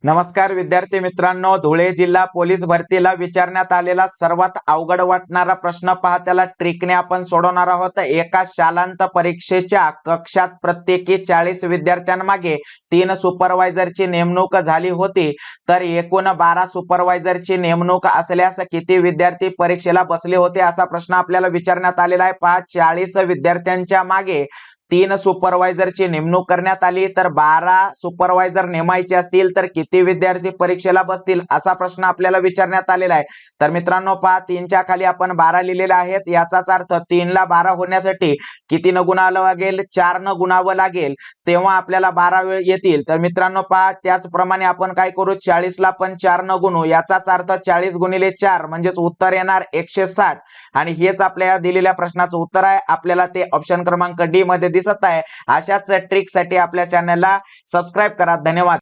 नमस्कार विद्यार्थी मित्रांनो, धुळे जिल्हा पोलीस भरतीला विचारण्यात आलेला सर्वात अवघड वाटणारा प्रश्न पहा, त्याला ट्रिकने आपण सोडवणार आहोत। एका शालांत परीक्षेच्या कक्षात प्रत्येकी 40 विद्यार्थ्यांमागे 3 सुपरवायझरची नेमणूक झाली होती, तर एकूण 12 सुपरवायझरची नेमणूक असल्यास किती विद्यार्थी परीक्षेला बसले होते, असा प्रश्न आपल्याला विचारण्यात आलेला आहे। पहा, 40 विद्यार्थ्यांच्या मागे 3 सुपरवायझरची नेमणूक करण्यात आली, तर 12 सुपरवायझर नेमायचे असतील तर किती विद्यार्थी परीक्षेला बसतील, असा प्रश्न आपल्याला विचारण्यात आलेला आहे। तर मित्रांनो पहा, 3च्या खाली आपण 12 लिहिलेले आहेत, याचाच अर्थ 3 ला 12 होण्यासाठी किती न गुणावं लागेल, 4 न गुणावं लागेल, तेव्हा आपल्याला 12 वेळ येतील। तर मित्रांनो पहा, त्याचप्रमाणे आपण काय करू, 40 ला पण 4 न गुणू, याचाच अर्थ 40 गुणिले 4 म्हणजेच उत्तर येणार 160, आणि हेच आपल्या दिलेल्या प्रश्नाचं उत्तर आहे। आपल्याला ते ऑप्शन क्रमांक डी मध्ये दिसत आहे। अशाच ट्रिक साठी आपल्या चॅनलला सबस्क्राइब करा। धन्यवाद।